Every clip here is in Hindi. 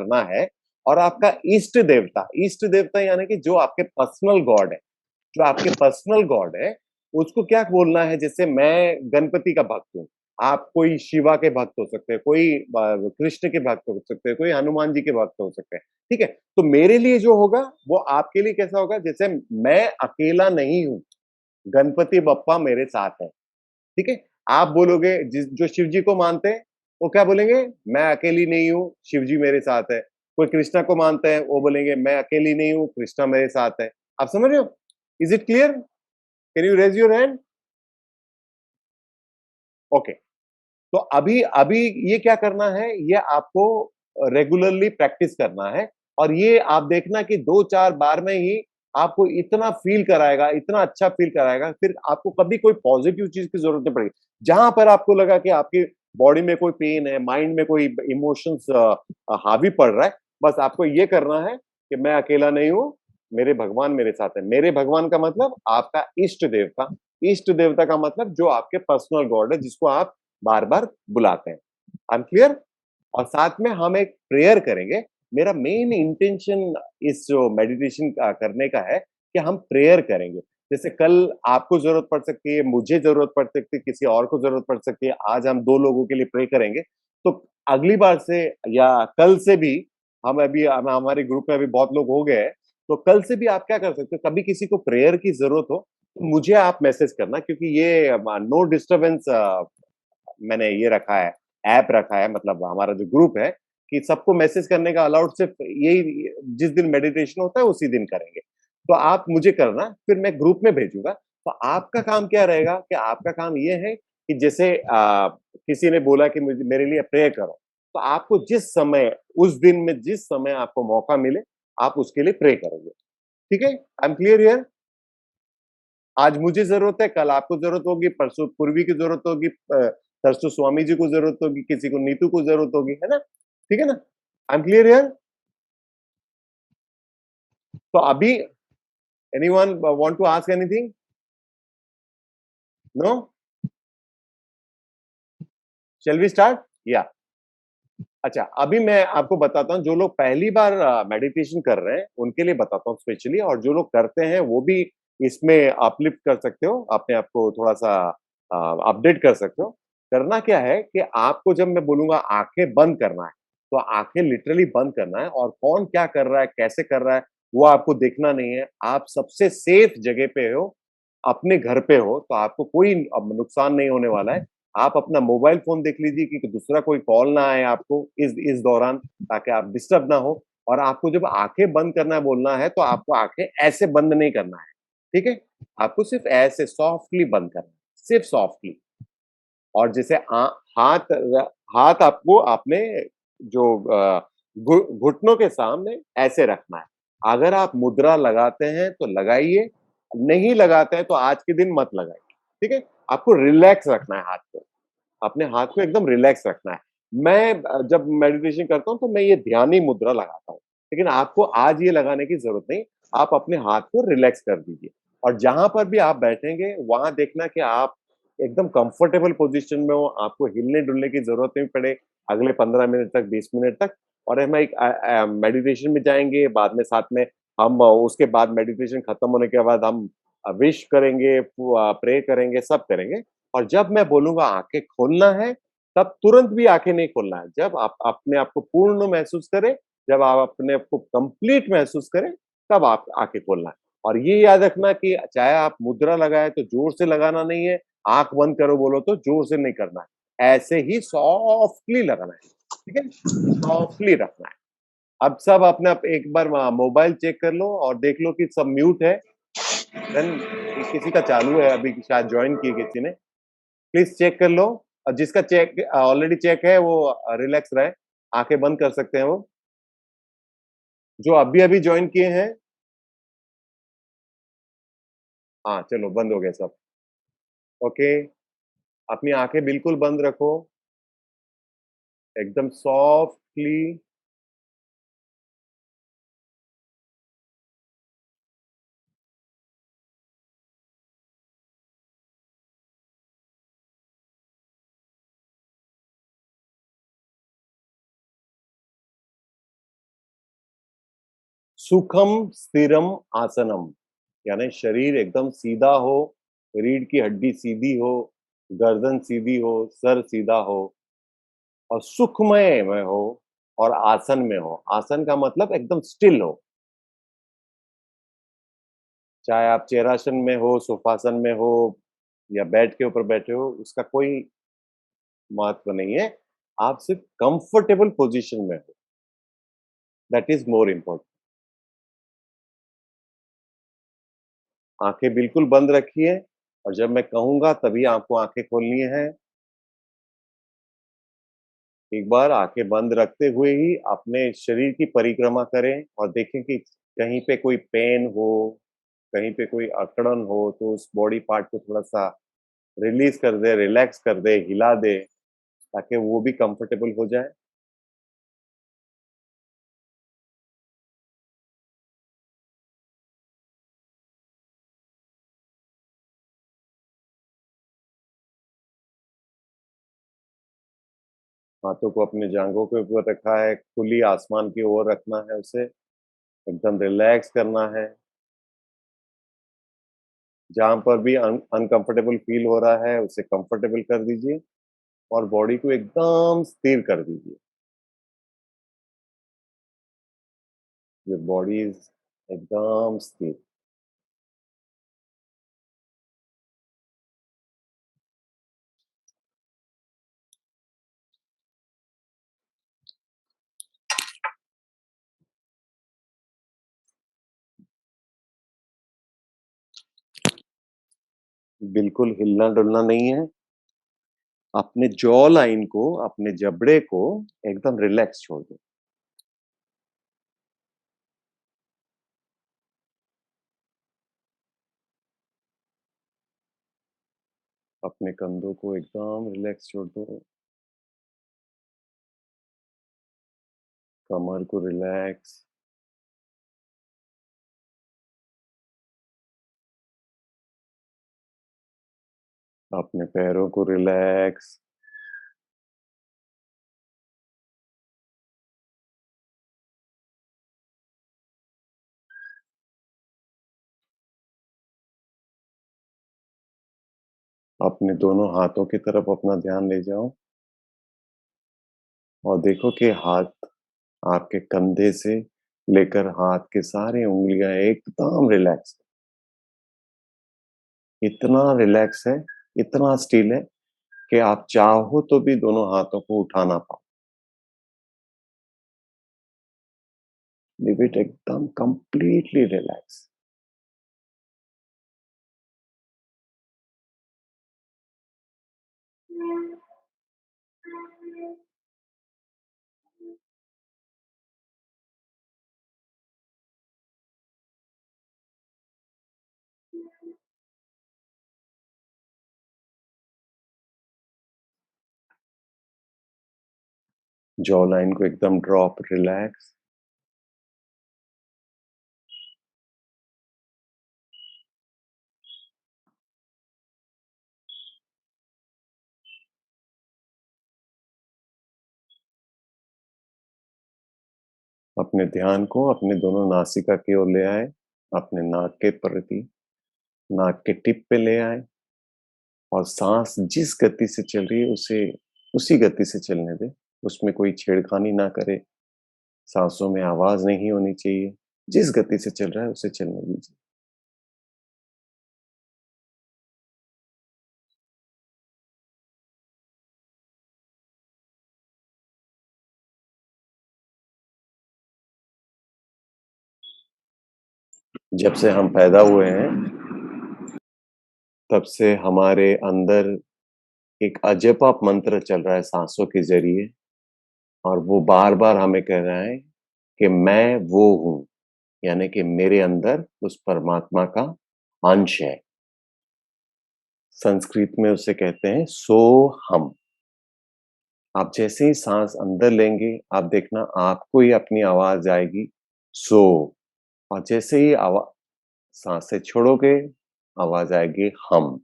करना है और आपका इष्ट देवता यानी कि जो आपके पर्सनल गॉड है, जो आपके पर्सनल गॉड है, उसको क्या बोलना है? जैसे मैं गणपति का भक्त हूँ, आप कोई शिवा के भक्त हो सकते हैं, कोई कृष्ण के भक्त हो सकते हैं, कोई हनुमान जी के भक्त हो सकते हैं, ठीक है? तो मेरे लिए जो होगा, वो आपके लिए कैसा होगा? जैसे मैं अकेला नहीं हूँ, गणपति बप्पा मेरे साथ है, ठीक है? आप बोलोगे जो शिव जी को मानते हैं, वो क्या बोलेंगे? मैं अकेली नहीं हूँ, शिव जी मेरे साथ है। कोई कृष्णा को मानते हैं, वो बोलेंगे मैं अकेली नहीं हूँ, कृष्णा मेरे साथ है। आप समझ रहे हो? Is it clear? Can you raise your hand? Okay. तो अभी अभी ये क्या करना है? ये आपको रेगुलरली प्रैक्टिस करना है और ये आप देखना कि 2-4 बार में ही आपको इतना फील कराएगा, इतना अच्छा फील कराएगा, फिर आपको कभी कोई पॉजिटिव चीज की जरूरत नहीं पड़ेगी। जहां पर आपको लगा कि आपकी बॉडी में कोई पेन है, माइंड में कोई इमोशंस हावी पड़ रहा है, बस आपको ये करना है कि मैं अकेला नहीं हूँ, मेरे भगवान मेरे साथ है। मेरे भगवान का मतलब आपका इष्ट देवता। इष्ट देवता का मतलब जो आपके पर्सनल गॉड है, जिसको आप बार-बार बुलाते हैं। आई एम क्लियर? और साथ में हम एक प्रेयर करेंगे। मेरा मेन इंटेंशन इस जो मेडिटेशन का करने का है कि हम प्रेयर करेंगे। जैसे कल आपको ज़रूरत पड़ सकती है, मुझे ज़रूरत पड़ सकती है, किसी और को ज़रूरत पड़ सकती है। आज हम 2 लोगों के लिए प्रे करेंगे। तो अगली बार से या कल से भी हम हमारे ग्रुप में अभी बहुत लोग हो गए हैं, तो कल से भी आप क्या कर सकते हो, कभी किसी को प्रेयर की ज़रूरत हो, तो मुझे आप मैसेज करना क्योंकि ये नो डिस्टर्बेंस मैंने ये रखा है, ऐप रखा है मतलब हमारा जो ग्रुप है कि सबको मैसेज करने का अलाउड सिर्फ यही जिस दिन मेडिटेशन होता है उसी दिन करेंगे। तो आप मुझे करना, फिर मैं ग्रुप में भेजूँगा। तो आपका काम क्या रहेगा कि आपका काम ये है कि जैसे किसी ने बोला कि मुझे मेरे लिए प्रे करो, तो आपको जिस समय उस दिन में जिस समय आपको मौका मिले, आप उसके लिए प्रे करोगे। ठीक है? आई एम क्लियर हियर? आज मुझे ज़रूरत है, कल आपको ज़रूरत होगी, परसों पूर्वी की ज़रूरत होगी, तरसों स्वामी जी को ज़रूरत होगी, किसी को नीतू को ज़रूरत होगी, है ना? ठीक है ना? I am clear here? तो अभी anyone want to ask anything? No? Shall we start? या अच्छा, अभी मैं आपको बताता हूँ, जो लोग पहली बार मेडिटेशन कर रहे हैं, उनके लिए बताता हूँ स्पेशली और जो लोग करते हैं, वो भी इसमें अपलिफ्ट कर सकते हो, अपने आप को थोड़ा-सा अपडेट कर सकते हो। करना क्या है कि आपको जब मैं बोलूँगा आँखें बंद करना है, तो आँखें लिटरली बंद करना है और कौन क्या कर रहा है, कैसे कर रहा है, वो आपको देखना नहीं है। आप सबसे सेफ जगह पे हो, अपने घर पे हो, तो आपको कोई अब नुकसान नहीं होने वाला है। आप अपना मोबाइल फ़ोन देख लीजिए कि दूसरा कोई कॉल ना आए आपको इस दौरान, ताकि आप डिस्टर्ब ना हो और आपको जब आँखें बंद करना बोलना है, तो आपको आँखें ऐसे बंद नहीं करना है, ठीक है? आपको सिर्फ़ ऐसे सॉफ्टली बंद करना है, सिर्फ़ सॉफ्टली और जैसे हाथ आपको आपने जो घुटनों के सामने ऐसे रखना है। अगर आप मुद्रा लगाते हैं, तो लगाइए, नहीं लगाते हैं, तो आज के दिन मत लगाइए, ठीक है? आपको रिलैक्स रखना है हाथ को। अपने हाथ को एकदम रिलैक्स रखना है। मैं जब मेडिटेशन करता हूँ तो मैं ये ध्यानी मुद्रा लगाता हूँ। लेकिन आपको आज ये लगाने की ज़रूरत नहीं, आप अपने हाथ को रिलैक्स कर दीजिए और जहाँ पर भी आप बैठेंगे वहाँ देखना कि आप एकदम कंफर्टेबल पोज़ीशन में हो, आपको हिलने-डुलने की ज़रूरत नहीं पड़े अगले 15 मिनट तक, 20 मिनट तक और हम एक मेडिटेशन में जाएँगे, बाद में साथ में हम उसके बाद मेडिटेशन खत्म होने के बाद हम विश करेंगे, प्रे करेंगे, सब करेंगे। और जब मैं बोलूँगा आँखें खोलना है, तब तुरंत भी आँखें नहीं खोलना है। जब आप अपने आप को पूर्ण महसूस करें, जब आप अपने आप को कंप्लीट महसूस करें, तब आप आँखें खोलना है। और ये याद रखना कि चाहे आप मुद्रा लगाएँ तो ज़ोर से लगाना नहीं है, आँख बंद करो बोलो तो ज़ोर से नहीं करना है। ऐसे ही सॉफ्टली लगाना है, ठीक है? सॉफ्टली रखना है। अब सब अपना एक बार मोबाइल चेक कर लो और देख लो कि सब म्यूट है, देन किसी का चालू है अभी शायद जॉइन किए किसी ने। प्लीज चेक कर लो और जिसका चेक ऑलरेडी चेक है वो रिलैक्स रहे, आंखें बंद कर सकते हैं वो। जो अभी-अभी जॉइन किए हैं हाँ, चलो बंद हो गए सब। ओके, अपनी आंखें बिल्कुल बंद रखो, एकदम सॉफ्टली सुखम स्थिरम आसनम, यानी शरीर एकदम सीधा हो, रीढ़ की हड्डी सीधी हो, गर्दन सीधी हो, सर सीधा हो और सुखमय में हो और आसन में हो। आसन का मतलब एकदम स्टिल हो। चाहे आप चेरासन में हो, सुखासन में हो या बेड के ऊपर बैठे हो, उसका कोई महत्व नहीं है। आप सिर्फ कंफर्टेबल पोजीशन में हो, दैट इज मोर इम्पोर्टेंट। आंखें बिल्कुल बंद रखिए और जब मैं कहूंगा तभी आपको आंखें खोलनी है। एक बार आंखें बंद रखते हुए ही अपने शरीर की परिक्रमा करें और देखें कि कहीं पे कोई पेन हो, कहीं पे कोई अकड़न हो तो उस बॉडी पार्ट को थोड़ा सा रिलीज कर दे, रिलैक्स कर दे, हिला दे, ताकि वो भी कंफर्टेबल हो जाए। हाथों को अपने जांघों के ऊपर रखा है, खुली आसमान की ओर रखना है, उसे एकदम रिलैक्स करना है। जहां पर भी अनकंफर्टेबल फील हो रहा है उसे कंफर्टेबल कर दीजिए और बॉडी को एकदम स्थिर कर दीजिए। योर बॉडी इज एकदम स्थिर। बिल्कुल हिलना डुलना नहीं है। अपने जॉ लाइन को, अपने जबड़े को एकदम रिलैक्स छोड़ दो। अपने कंधों को एकदम रिलैक्स छोड़ दो। कमर को रिलैक्स। अपने पैरों को रिलैक्स। अपने दोनों हाथों की तरफ अपना ध्यान ले जाओ और देखो कि हाथ आपके कंधे से लेकर हाथ के सारे उंगलियां एकदम रिलैक्स, इतना रिलैक्स है, इतना स्टिल है कि आप चाहो तो भी दोनों हाथों को उठा ना पाओ। लिव इट एकदम कंप्लीटली रिलैक्स। जॉ लाइन को एकदम ड्रॉप, रिलैक्स। अपने ध्यान को अपने दोनों नासिका की ओर ले आए, अपने नाक के प्रति, नाक के टिप पे ले आए और सांस जिस गति से चल रही है उसे उसी गति से चलने दे। उसमें कोई छेड़खानी ना करे, सांसों में आवाज नहीं होनी चाहिए। जिस गति से चल रहा है उसे चलने दीजिए। जब से हम पैदा हुए हैं तब से हमारे अंदर एक अजपा मंत्र चल रहा है सांसों के जरिए और वो बार बार हमें कह रहा है कि मैं वो हूं, यानी कि मेरे अंदर उस परमात्मा का अंश है। संस्कृत में उसे कहते हैं सो हम। आप जैसे ही सांस अंदर लेंगे आप देखना आपको ही अपनी आवाज आएगी सो, और जैसे ही आवाज सांसें छोड़ोगे आवाज आएगी हम।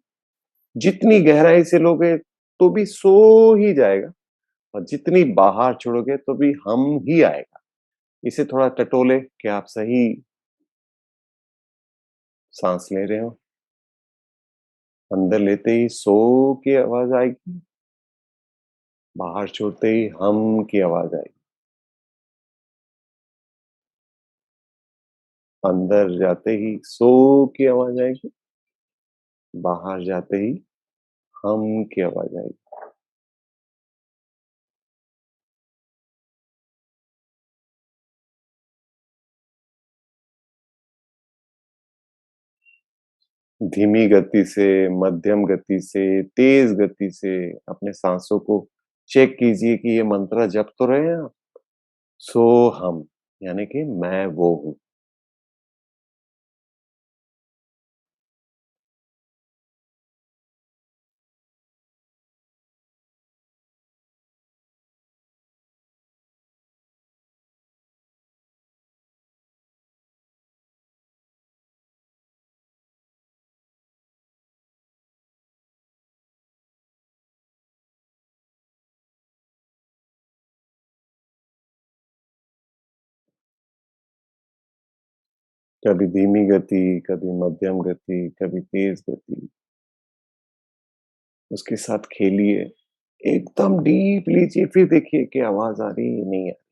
जितनी गहराई से लोगे तो भी सो ही जाएगा और जितनी बाहर छोड़ोगे तो भी हम ही आएगा। इसे थोड़ा टटोले कि आप सही साँस ले रहे हो। अंदर लेते ही सो की आवाज़ आएगी, बाहर छोड़ते ही हम की आवाज़ आएगी। अंदर जाते ही सो की आवाज़ आएगी, बाहर जाते ही हम की आवाज़ आएगी। धीमी गति से, मध्यम गति से, तेज़ गति से अपने साँसों को चेक कीजिए कि ये मंत्र जप तो रहे हैं आप। सोहम यानी कि मैं वो हूँ। कभी धीमी गति, कभी मध्यम गति, कभी तेज़ गति, उसके साथ खेलिए। एकदम डीप लीजिए, फिर देखिए कि आवाज़ आ रही है, नहीं आ रही।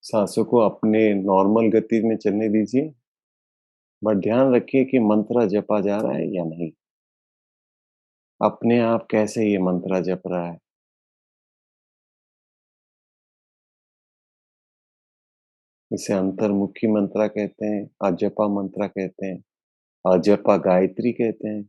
साँसों को अपने नॉर्मल गति में चलने दीजिए, बट ध्यान रखिए कि मंत्र जपा जा रहा है या नहीं। अपने आप कैसे ये मंत्र जप रहा है। इसे अंतर्मुखी मंत्र कहते हैं, अजपा मंत्र कहते हैं, अजपा गायत्री कहते हैं।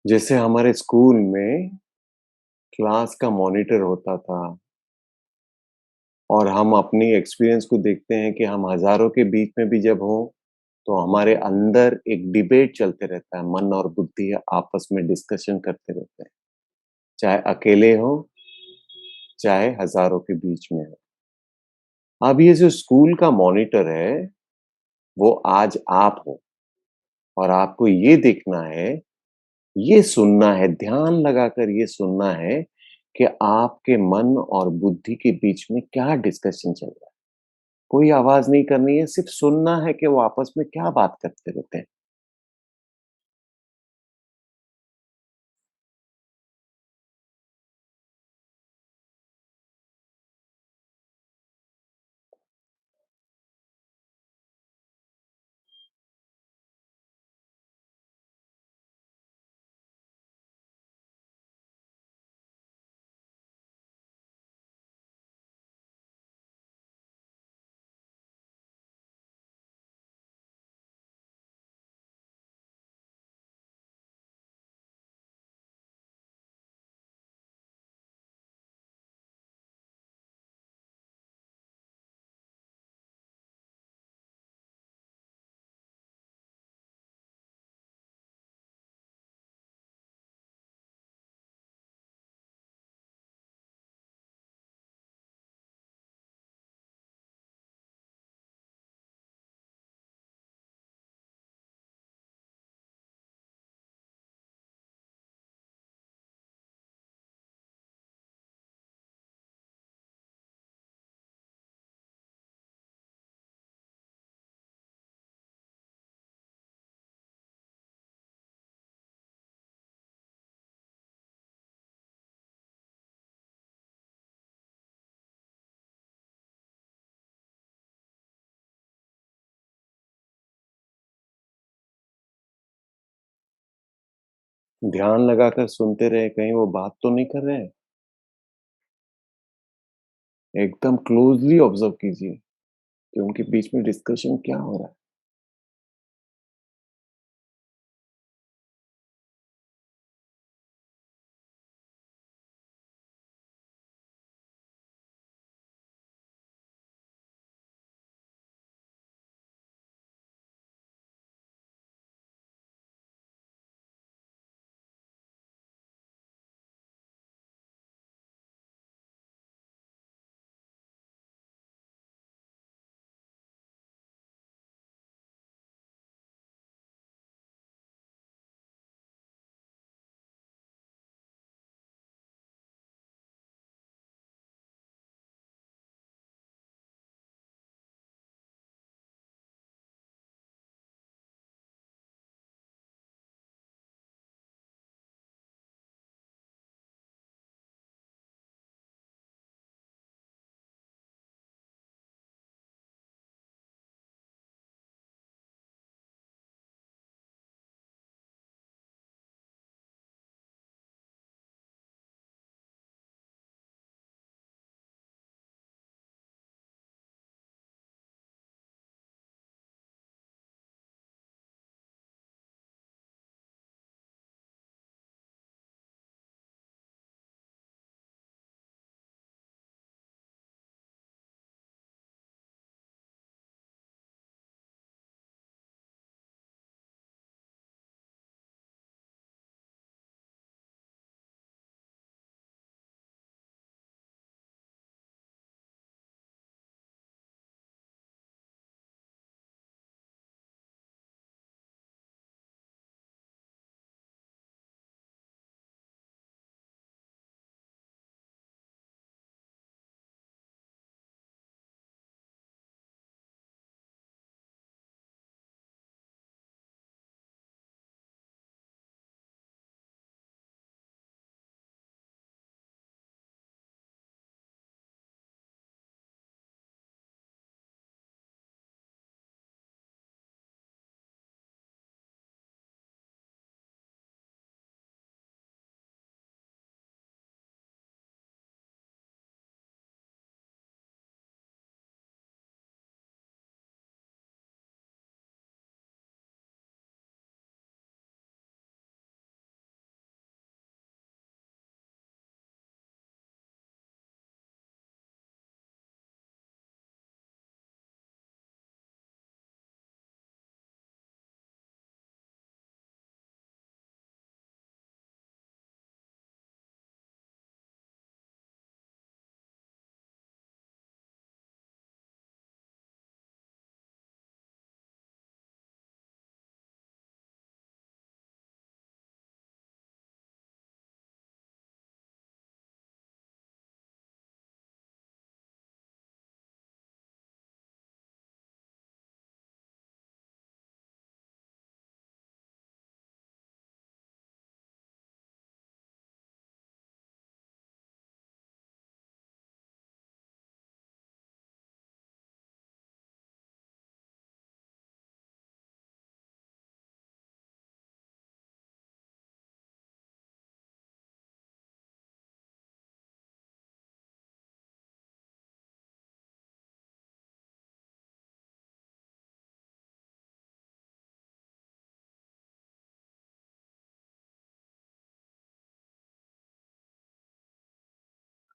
जैसे हमारे स्कूल में क्लास का मॉनिटर होता था और हम अपनी एक्सपीरियंस को देखते हैं कि हम हज़ारों के बीच में भी जब हों, तो हमारे अंदर एक डिबेट चलते रहता है, मन और बुद्धि आपस में डिस्कशन करते रहते हैं, चाहे अकेले हों, चाहे हज़ारों के बीच में हों। अब ये जो स्कूल का मॉनिटर है, वो आज आप हो और आपको ये देखना है, ये सुनना है, ध्यान लगाकर ये सुनना है कि आपके मन और बुद्धि के बीच में क्या डिस्कशन चल रहा है। कोई आवाज़ नहीं करनी है, सिर्फ़ सुनना है कि वो आपस में क्या बात करते रहते हैं। ध्यान लगाकर सुनते रहे, कहीं वो बात तो नहीं कर रहे हैं। एकदम क्लोज़ली ऑब्ज़र्व कीजिए कि उनके बीच में डिस्कशन क्या हो रहा है।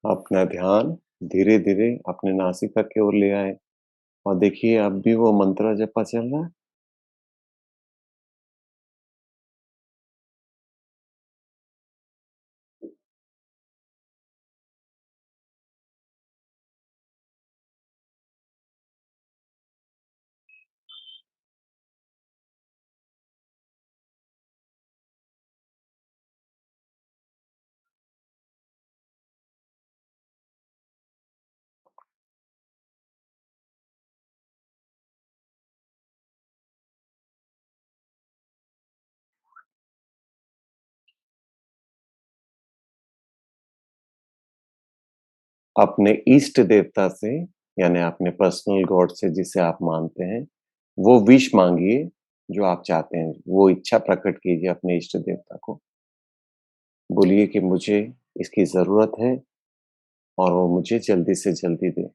अपना ध्यान धीरे-धीरे अपने नासिका की ओर ले आएँ और देखिए अब भी वो मंत्र जपा चल रहा है। अपने इष्ट देवता से यानी अपने पर्सनल गॉड से जिसे आप मानते हैं, वो विश माँगिए जो आप चाहते हैं। वो इच्छा प्रकट कीजिए अपने इष्ट देवता को। बोलिए कि मुझे इसकी ज़रूरत है और वो मुझे जल्दी से जल्दी दे।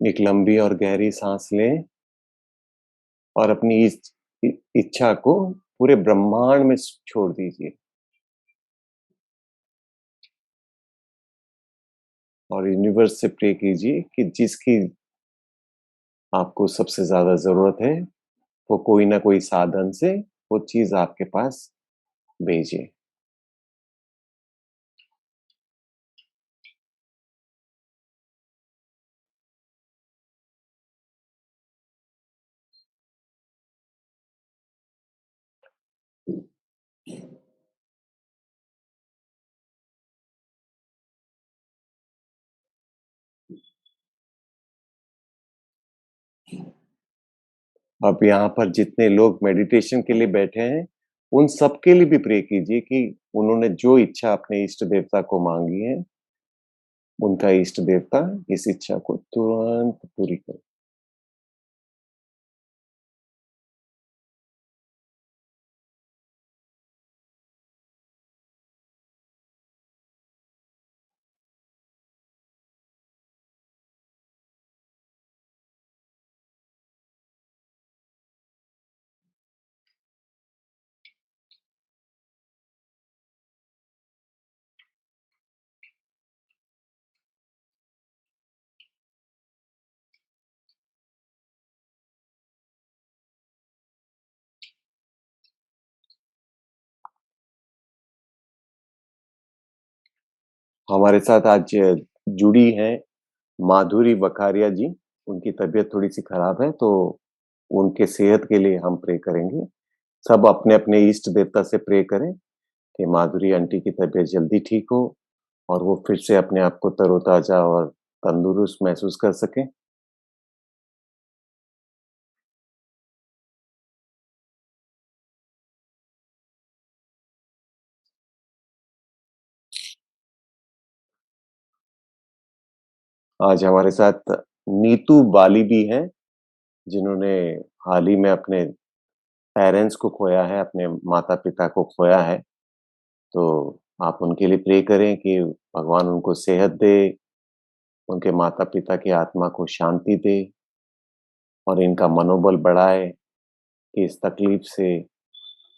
एक लंबी और गहरी साँस लें और अपनी इस इच्छा को पूरे ब्रह्मांड में छोड़ दीजिए और यूनिवर्स से प्रे कीजिए कि जिसकी आपको सबसे ज़्यादा ज़रूरत है, वो कोई ना कोई साधन से वो चीज़ आपके पास भेजे। अब यहाँ पर जितने लोग मेडिटेशन के लिए बैठे हैं, उन सबके लिए भी प्रे कीजिए कि उन्होंने जो इच्छा अपने इष्ट देवता को माँगी है, उनका इष्ट देवता इस इच्छा को तुरंत पूरी करे। हमारे साथ आज जुड़ी हैं माधुरी वखारिया जी, उनकी तबीयत थोड़ी-सी खराब है, तो उनके सेहत के लिए हम प्रे करेंगे। सब अपने-अपने इष्ट देवता से प्रे करें कि माधुरी आंटी की तबीयत जल्दी ठीक हो और वो फिर से अपने आप को तरोताज़ा और तंदुरुस्त महसूस कर सकें। आज हमारे साथ नीतू बाली भी हैं, जिन्होंने हाल ही में अपने पेरेंट्स को खोया है, अपने माता-पिता को खोया है। तो आप उनके लिए प्रे करें कि भगवान उनको सेहत दे, उनके माता-पिता की आत्मा को शांति दे और इनका मनोबल बढ़ाए कि इस तकलीफ से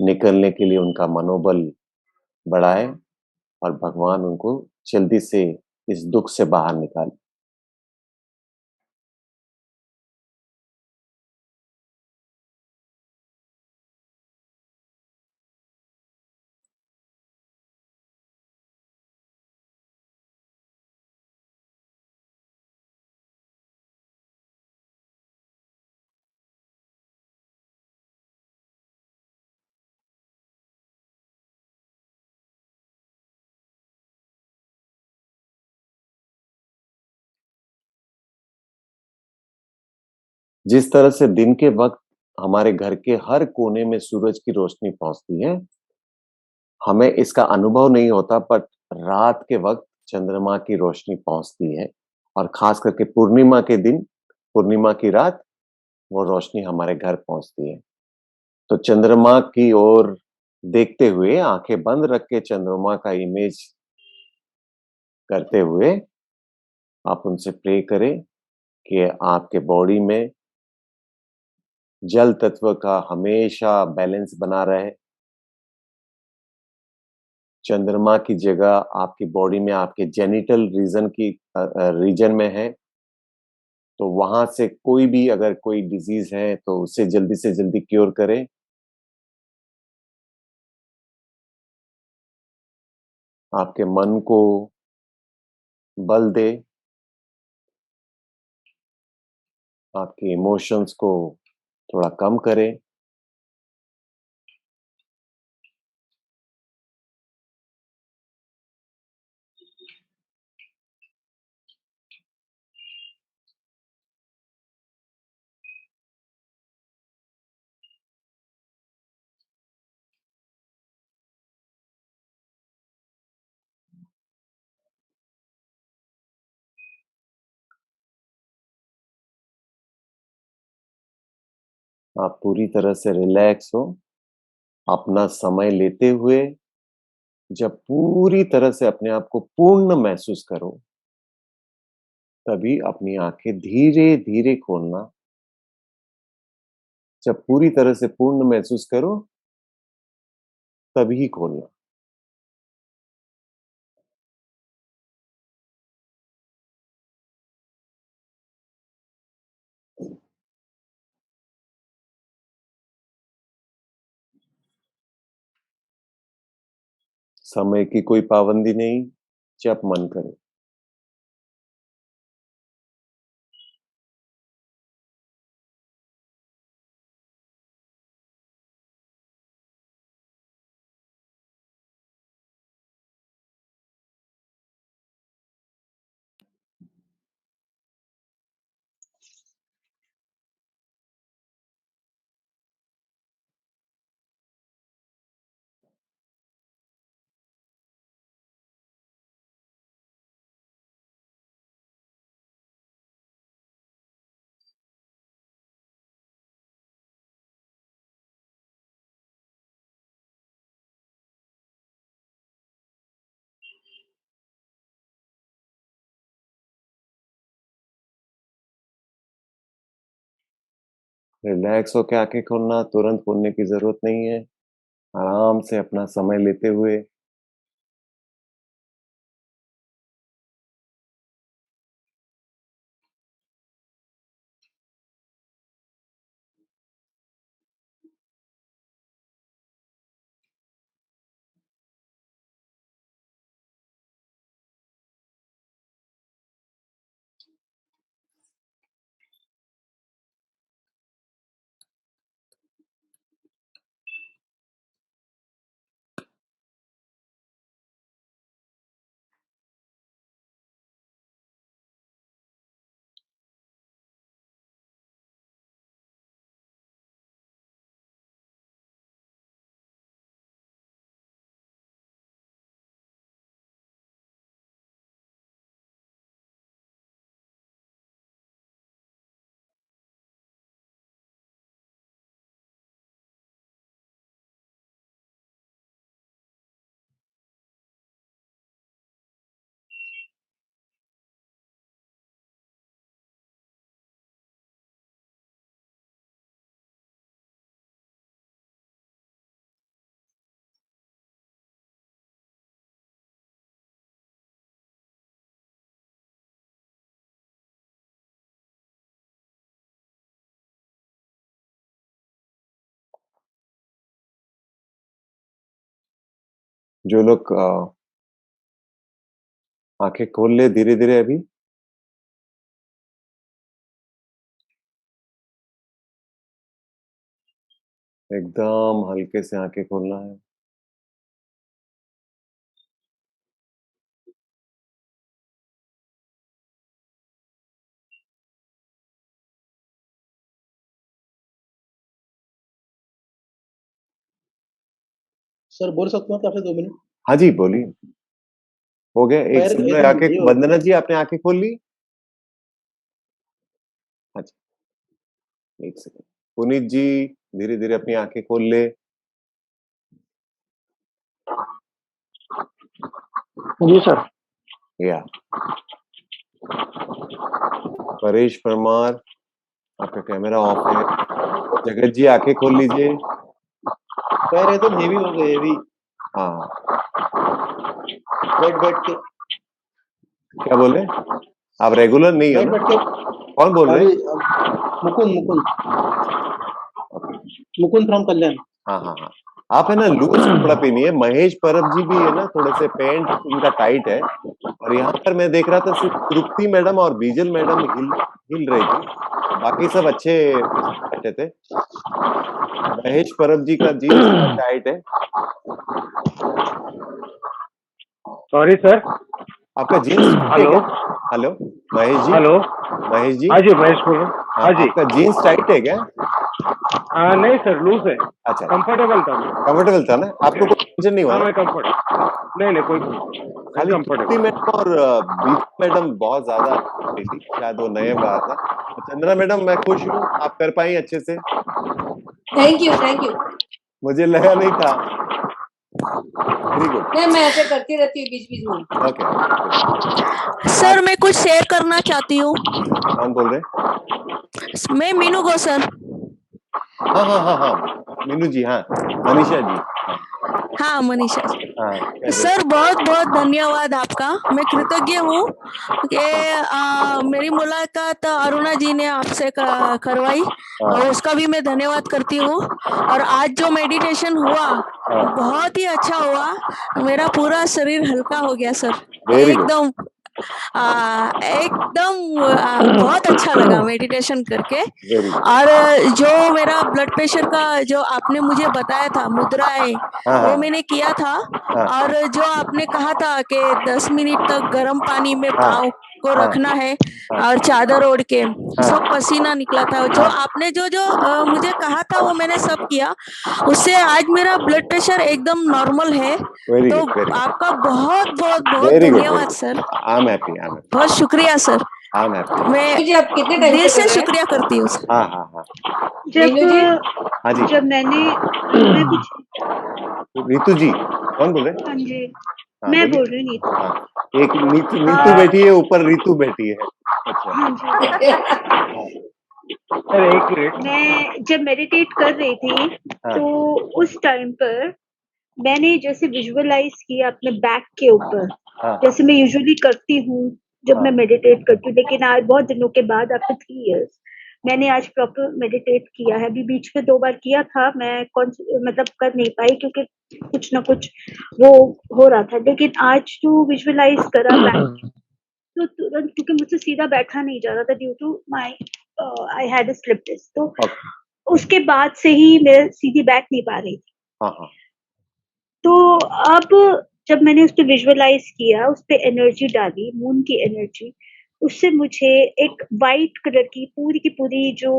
निकलने के लिए उनका मनोबल बढ़ाए और भगवान उनको जल्दी से इस दुःख से बाहर निकाले। जिस तरह से दिन के वक़्त हमारे घर के हर कोने में सूरज की रोशनी पहुँचती है, हमें इसका अनुभव नहीं होता बट रात के वक़्त चंद्रमा की रोशनी पहुँचती है और ख़ास करके पूर्णिमा के दिन, पूर्णिमा की रात वो रोशनी हमारे घर पहुँचती है। तो चंद्रमा की ओर देखते हुए आंखें बंद रख के चंद्रमा का इमेज करते हुए आप उनसे प्रे करें कि आपके बॉडी में जल तत्व का हमेशा बैलेंस बना रहे। चंद्रमा की जगह आपकी बॉडी में आपके जेनिटल रीजन में है, तो वहां से कोई भी अगर कोई डिजीज है तो उसे जल्दी से जल्दी क्योर करें। आपके मन को बल दे, आपके इमोशंस को थोड़ा कम करे। आप पूरी तरह से रिलैक्स हो, अपना समय लेते हुए जब पूरी तरह से अपने आप को पूर्ण महसूस करो, तभी अपनी आंखें धीरे-धीरे खोलना। जब पूरी तरह से पूर्ण महसूस करो, तभी खोलना। समय की कोई पाबंदी नहीं, जब मन करे। रिलैक्स होके आँखें खोलना, तुरंत खोलने की ज़रूरत नहीं है। आराम से अपना समय लेते हुए जो लोग आँखें खोल ले धीरे-धीरे अभी। एकदम हल्के से आँखें खोलना है। सर बोल सकता हूँ क्या आपसे 2 मिनट? हाँ जी, बोलिए। हो गया, एक पैर समय ऐसे आँखें लीजिए और वंदना जी आपने आँखें खोल ली? अच्छा, 1 सेकंड। पुनीत जी, धीरे धीरे अपनी आंखें खोल ले। जी सर। या परेश परमार, आपका कैमरा ऑफ है। जगत जी आंखें खोल लीजिए। पैर एकदम हेवी हो गए, हेवी। हाँ, बैठ के। क्या बोले? आप रेगुलर नहीं हो बैठ ना? के। कौन बोल रहे अभी हैं? मुकुंद ओके। मुकुंद फ्रॉम कल्याण। हाँ हाँ हाँ, आप है ना लूज कपड़ा पहनिए। महेश परब जी भी है ना, थोड़े से पैंट उनका टाइट है। और यहाँ पर मैं देख रहा था सिर्फ तृप्ति मैडम और बीजल मैडम हिल हिल रही थी, बाकी सब अच्छे बैठे थे। महेश परब जी का जीन्स थोड़ा टाइट है। Sorry sir. आपका जीन्स टाइट है हेलो। क्या? हेलो महेश जी। हेलो। महेश जी, हाँ जी महेश बोल रहा हूँ। हाँ, हाँ जी। आपका जीन्स टाइट है क्या? नहीं सर, लूज है। अच्छा, कंफर्टेबल था मैं। कंफर्टेबल था ना? आपको कोई टेंशन नहीं हुआ हाँ ना? मैं कंफर्ट नहीं कोई खाली तृप्ति कंफर्टेबल। मैडम और बीजल मैडम बहुत ज्यादा थी, शायद वो नए बार था। चंद्रा मैडम, मैं खुश हूँ आप कर पाई अच्छे से। थैंक यू मुझे लगा नहीं था। Very good. नहीं, मैं ऐसे करती रहती हूँ बीच बीच में। ओके। सर मैं कुछ शेयर करना चाहती हूँ। कौन बोल रहे? मैं मीनू गो सर। हाँ हाँ हाँ हाँ, मीनू जी, हाँ, मनीषा जी, हाँ हाँ मनीषा हाँ, कह दो। सर, बहुत बहुत धन्यवाद आपका। मैं कृतज्ञ हूँ कि मेरी मुलाकात अरुणा जी ने आपसे करवाई, और उसका भी मैं धन्यवाद करती हूँ। और आज जो मेडिटेशन हुआ बहुत ही अच्छा हुआ। मेरा पूरा शरीर हल्का हो गया सर। Very good. एकदम बहुत अच्छा लगा मेडिटेशन करके। Very good. और जो मेरा ब्लड प्रेशर का जो आपने मुझे बताया था मुद्राएं, हाँ वो हाँ मैंने किया था। हाँ और जो आपने कहा था कि 10 मिनट तक गर्म पानी में हाँ पाँव को हाँ रखना है हाँ और चादर ओढ़ के, हाँ सब पसीना निकला था। जो हाँ। आपने जो जो मुझे कहा था वो मैंने सब किया। उससे आज मेरा ब्लड प्रेशर एकदम नॉर्मल है। वेरी तो गुड, वेरी गुड, आपका बहुत बहुत बहुत वेरी गुड, वेरी धन्यवाद sir. Good. I am happy, I am happy, बहुत शुक्रिया सर। I am happy. मैं जी, आप कितने टाइम दिल से कर से रहे हैं? शुक्रिया करती हूँ सर। हाँ हाँ हाँ मीनू जी, हाँ जी। जब मैं कुछ रीतू जी, कौन बोल रहे? हाँ जी, हाँ मैं बोलिए। बोल रही नहीं थी। हाँ, एक नीतू बैठी है ऊपर, रीतू बैठी है। अच्छा। हाँ जी, हाँ सर एक मिनट। मैं जब मेडिटेट कर रही थी हाँ तो उस टाइम पर मैंने जैसे विजुअलाइज किया अपने बैक के ऊपर, हाँ जैसे मैं यूजुअली करती हूँ जब हाँ मैं मेडिटेट करती हूँ। लेकिन आज बहुत दिनों के बाद, आफ्टर 3 इयर्स, मैंने आज प्रॉपर मेडिटेट किया है। अभी बीच में 2 बार किया था, मैं मतलब कर नहीं पाई क्योंकि कुछ ना कुछ वो हो रहा था। लेकिन आज जो विजुअलाइज करा बैक, तो तुरंत, क्योंकि मुझसे सीधा बैठा नहीं जा रहा था due to my I had a slip disc, तो ओके। उसके बाद से ही मैं सीधी बैठ नहीं पा रही थी। हाँ हाँ तो अब जब मैंने उस पे विजुअलाइज किया, उस पे एनर्जी डाली, मून की एनर्जी, उससे मुझे एक वाइट कलर की पूरी जो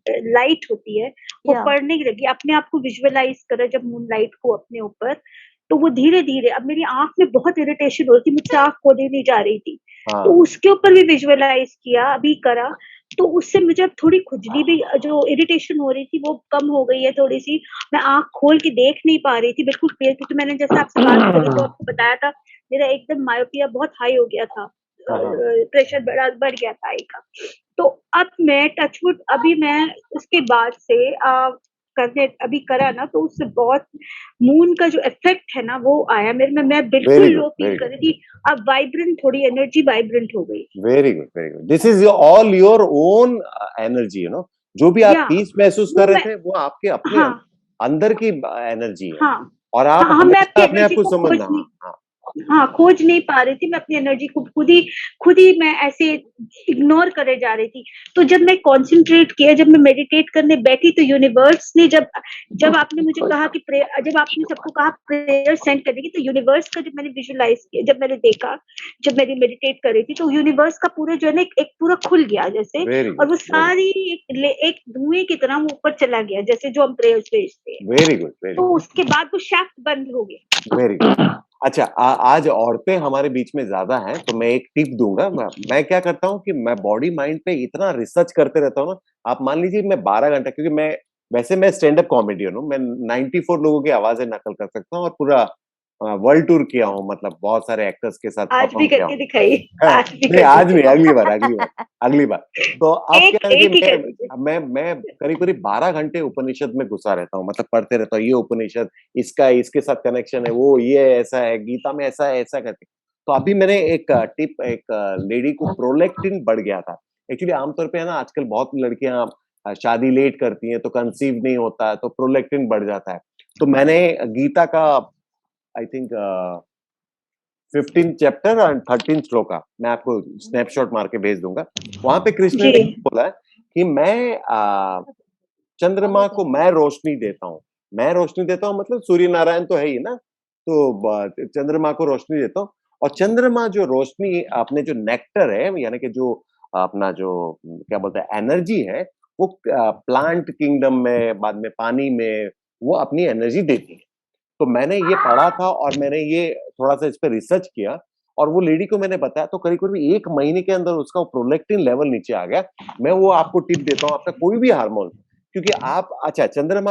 लाइट होती है वो या पड़ने लगी। अपने आप को विजुअलाइज करा जब मून लाइट को अपने ऊपर, तो वो धीरे धीरे, अब मेरी आंख में बहुत इरिटेशन हो रही थी, मुझसे आंख खोली नहीं जा रही थी, हाँ तो उसके ऊपर भी विजुअलाइज किया, अभी करा। तो उससे मुझे अब थोड़ी खुजली भी, जो इरिटेशन हो रही थी वो कम हो गई है थोड़ी सी। मैं आंख खोल के देख नहीं पा रही थी बिल्कुल क्लियर, क्योंकि मैंने जैसे आपसे बात करी तो आपको बताया था मेरा एकदम मायोपिया बहुत हाई हो गया था, हाँ हाँ प्रेशर बढ़ गया था आई का। तो अब मैं टचवुड, अभी मैं उसके बाद से करने अभी करा ना, तो उससे बहुत मून का जो इफेक्ट है ना वो आया मेरे में। मैं बिल्कुल very good, low feel very कर गुड, रही थी, अब वाइब्रेंट, थोड़ी एनर्जी वाइब्रेंट हो गई। Very good, very good. This is all your own energy, you know. जो भी आप या पीस महसूस वो कर रहे मैं, थे वो आपके अपने हाँ अंदर की एनर्जी है। हाँ और आप हाँ, मैं हमेशा अपनी अपने आप एनर्जी को को समझना। हाँ हाँ हाँ, खोज नहीं पा रही थी। मैं अपनी एनर्जी को खुद ही मैं ऐसे इग्नोर करे जा रही थी। तो जब मैं कंसंट्रेट किया, जब मैं मेडिटेट करने बैठी, तो यूनिवर्स ने जब जब आपने मुझे कहा कि जब आपने सबको कहा प्रेयर सेंड करने की, तो यूनिवर्स का जब मैंने विजुअलाइज किया, जब मैंने देखा, जब मेरी मेडिटेट कर रही थी, तो यूनिवर्स का पूरा जो है ना एक पूरा खुल गया जैसे, वेरी और गुड, वो वेरी सारी एक धुएं की तरह वो ऊपर चला गया, जैसे जो हम प्रेयर्स भेजते हैं। वेरी गुड, वेरी तो गुड, उसके बाद वो शाफ्ट बंद हो गया। Very good. अच्छा, आज औरतें हमारे बीच में ज्यादा हैं, तो मैं एक टिप दूंगा। मैं क्या करता हूँ कि मैं बॉडी माइंड पे इतना रिसर्च करते रहता हूँ ना। आप मान लीजिए मैं 12 घंटा, क्योंकि मैं वैसे मैं स्टैंड अप कॉमेडियन हूँ, मैं 94 लोगों की आवाजें नकल कर सकता हूँ और पूरा वर्ल्ड टूर किया हूँ, मतलब बहुत सारे एक्टर्स के साथ आज भी परफॉर्म किया करके हूँ। दिखाइए, हाँ, आज भी नहीं करके आज नहीं, दिखाइए। अगली बार। तो अब एक क्या है एक ही कि कर दीजिए। मैं करीब-करीब 12 घंटे उपनिषद में घुसा रहता हूँ, मतलब पढ़ते रहता हूँ, ये उपनिषद, इसका इसके साथ कनेक्शन है, वो ये ऐसा है, गीता में ऐसा है, ऐसा करके। तो अभी मैंने एक लेडी को प्रोलैक्टिन बढ़ गया था। एक्चुअली आमतौर पे है ना आजकल बहुत लड़कियाँ शादी लेट करती हैं, तो कंसीव नहीं होता है, तो प्रोलैक्टिन बढ़ जाता है। तो मैंने गीता का आई थिंक 15 चैप्टर और 13 श्लोका मैं आपको स्नैपशॉट मार के भेज दूंगा। वहां पे कृष्ण ने जी बोला है कि मैं चंद्रमा को मैं रोशनी देता हूँ। मैं रोशनी देता हूँ मतलब सूर्य नारायण तो है ही ना, तो चंद्रमा को रोशनी देता हूँ। और चंद्रमा जो रोशनी अपने जो नेक्टर है, यानी कि जो अपना जो क्या बोलते हैं एनर्जी है, वो प्लांट किंगडम में, बाद में पानी में, वो अपनी एनर्जी देती है। तो मैंने ये पढ़ा था और मैंने ये थोड़ा-सा इस पे रिसर्च किया और वो लेडी को मैंने बताया, तो करीब-करीब 1 महीने के अंदर उसका प्रोलैक्टिन लेवल नीचे आ गया। मैं वो आपको टिप देता हूँ, आपका कोई भी हार्मोन, क्योंकि आप अच्छा चंद्रमा